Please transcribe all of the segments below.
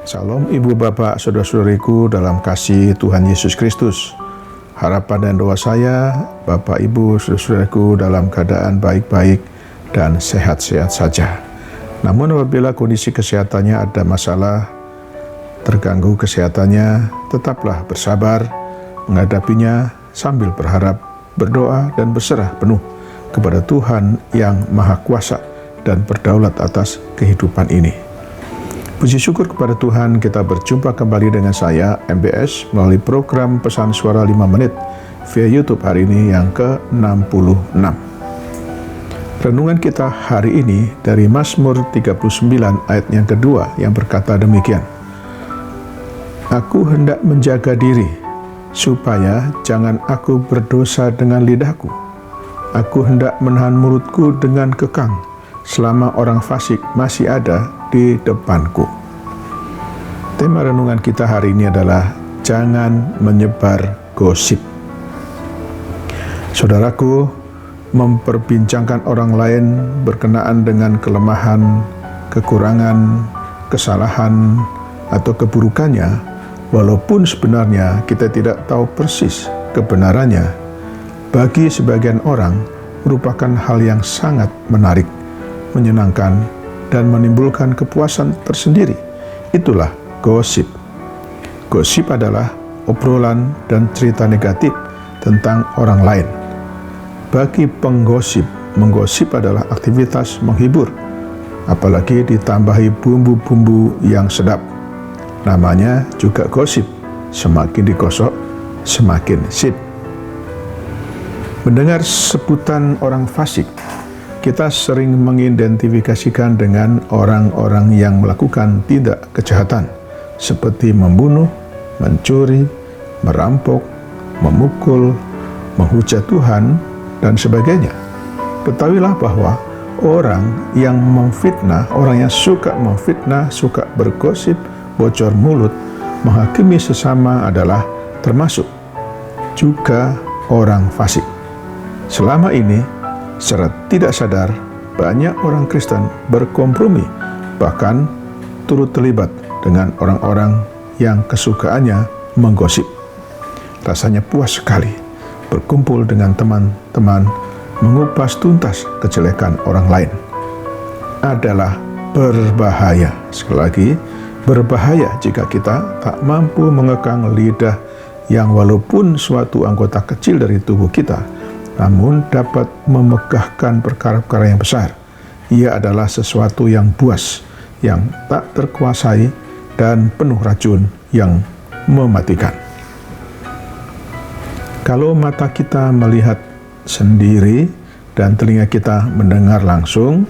Salam Ibu Bapak Saudara-saudariku dalam kasih Tuhan Yesus Kristus. Harapan dan doa saya, Bapak Ibu Saudara-saudariku dalam keadaan baik-baik dan sehat-sehat saja. Namun apabila kondisi kesehatannya ada masalah, terganggu kesehatannya, tetaplah bersabar menghadapinya sambil berharap, berdoa dan berserah penuh kepada Tuhan yang Maha Kuasa dan berdaulat atas kehidupan ini. Puji syukur kepada Tuhan, kita berjumpa kembali dengan saya, MBS, melalui program Pesan Suara 5 Menit via YouTube hari ini yang ke-66. Renungan kita hari ini dari Mazmur 39 ayat yang kedua yang berkata demikian. Aku hendak menjaga diri, supaya jangan aku berdosa dengan lidahku. Aku hendak menahan mulutku dengan kekang, selama orang fasik masih ada di depanku. Tema renungan kita hari ini adalah jangan menyebar gosip. Saudaraku, memperbincangkan orang lain berkenaan dengan kelemahan, kekurangan, kesalahan, atau keburukannya, walaupun sebenarnya kita tidak tahu persis kebenarannya, bagi sebagian orang merupakan hal yang sangat menarik, menyenangkan, dan menimbulkan kepuasan tersendiri. Itulah gosip. Gosip adalah obrolan dan cerita negatif tentang orang lain. Bagi penggosip, menggosip adalah aktivitas menghibur, apalagi ditambahi bumbu-bumbu yang sedap. Namanya juga gosip. Semakin digosok, semakin sip. Mendengar sebutan orang fasik, kita sering mengidentifikasikan dengan orang-orang yang melakukan tindak kejahatan seperti membunuh, mencuri, merampok, memukul, menghujat Tuhan, dan sebagainya. Ketahuilah bahwa orang yang memfitnah, orang yang suka memfitnah, suka bergosip, bocor mulut, menghakimi sesama adalah termasuk juga orang fasik. Selama ini, secara tidak sadar, banyak orang Kristen berkompromi, bahkan turut terlibat dengan orang-orang yang kesukaannya menggosip. Rasanya puas sekali berkumpul dengan teman-teman mengupas tuntas kejelekan orang lain. Adalah berbahaya. Sekali lagi, berbahaya jika kita tak mampu mengekang lidah yang walaupun suatu anggota kecil dari tubuh kita, namun dapat memegahkan perkara-perkara yang besar. Ia adalah sesuatu yang buas, yang tak terkuasai, dan penuh racun yang mematikan. Kalau mata kita melihat sendiri dan telinga kita mendengar langsung,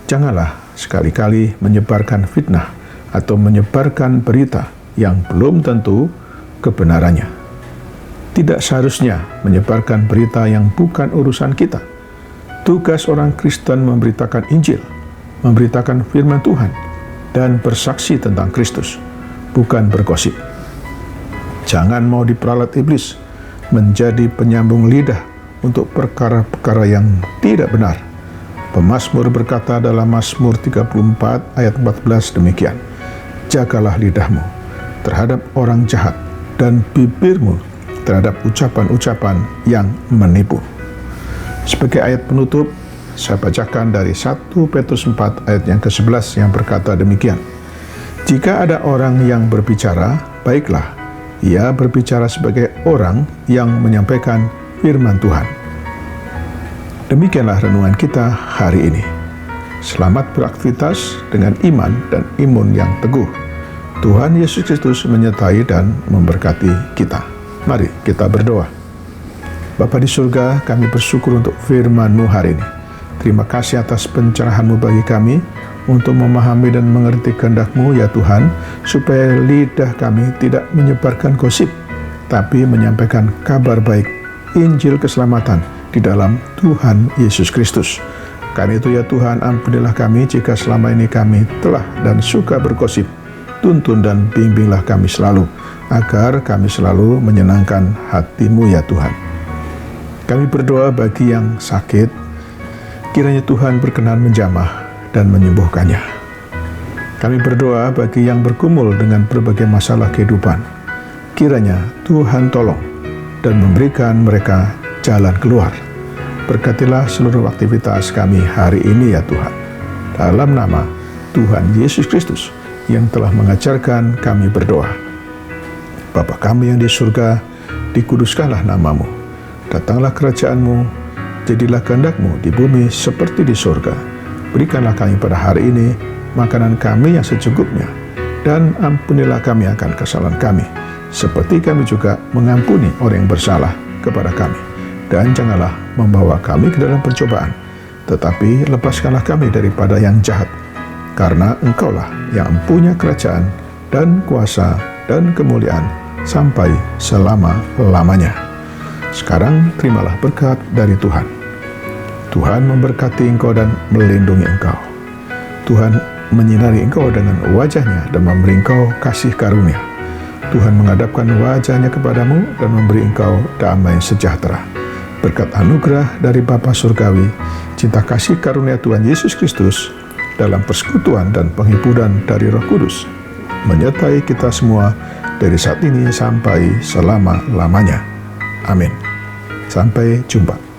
janganlah sekali-kali menyebarkan fitnah atau menyebarkan berita yang belum tentu kebenarannya. Tidak seharusnya menyebarkan berita yang bukan urusan kita. Tugas orang Kristen memberitakan Injil, memberitakan firman Tuhan, dan bersaksi tentang Kristus, bukan bergosip. Jangan mau diperalat iblis menjadi penyambung lidah untuk perkara-perkara yang tidak benar. Pemazmur berkata dalam Mazmur 34 ayat 14 demikian, jagalah lidahmu terhadap orang jahat dan bibirmu terhadap ucapan-ucapan yang menipu. Sebagai ayat penutup, saya bacakan dari 1 Petrus 4 ayat yang ke-11 yang berkata demikian. Jika ada orang yang berbicara, baiklah, ia berbicara sebagai orang yang menyampaikan firman Tuhan. Demikianlah renungan kita hari ini. Selamat beraktivitas dengan iman dan imun yang teguh. Tuhan Yesus Kristus menyertai dan memberkati kita. Mari kita berdoa. Bapa di surga, kami bersyukur untuk firman-Mu hari ini. Terima kasih atas pencerahan-Mu bagi kami untuk memahami dan mengerti kehendak-Mu ya Tuhan, supaya lidah kami tidak menyebarkan gosip, tapi menyampaikan kabar baik, Injil keselamatan di dalam Tuhan Yesus Kristus. Karena itu ya Tuhan, ampunilah kami jika selama ini kami telah dan suka bergosip. Tuntun dan bimbinglah kami selalu, agar kami selalu menyenangkan hati-Mu ya Tuhan. Kami berdoa bagi yang sakit, kiranya Tuhan berkenan menjamah dan menyembuhkannya. Kami berdoa bagi yang bergumul dengan berbagai masalah kehidupan. Kiranya Tuhan tolong dan memberikan mereka jalan keluar. Berkatilah seluruh aktivitas kami hari ini ya Tuhan. Dalam nama Tuhan Yesus Kristus yang telah mengajarkan kami berdoa. Bapa kami yang di surga, dikuduskanlah namamu. Datanglah kerajaan-Mu, jadilah kehendak-Mu di bumi seperti di surga. Berikanlah kami pada hari ini makanan kami yang secukupnya, dan ampunilah kami akan kesalahan kami, seperti kami juga mengampuni orang yang bersalah kepada kami. Dan janganlah membawa kami ke dalam pencobaan, tetapi lepaskanlah kami daripada yang jahat, karena Engkaulah yang mempunyai kerajaan dan kuasa dan kemuliaan sampai selama-lamanya. Sekarang terimalah berkat dari Tuhan. Tuhan memberkati engkau dan melindungi engkau. Tuhan menyinari engkau dengan wajah-Nya dan memberi engkau kasih karunia. Tuhan menghadapkan wajah-Nya kepadamu dan memberi engkau damai sejahtera. Berkat anugerah dari Bapa Surgawi, cinta kasih karunia Tuhan Yesus Kristus, dalam persekutuan dan penghiburan dari Roh Kudus, menyertai kita semua dari saat ini sampai selama-lamanya. Amin. Sampai jumpa.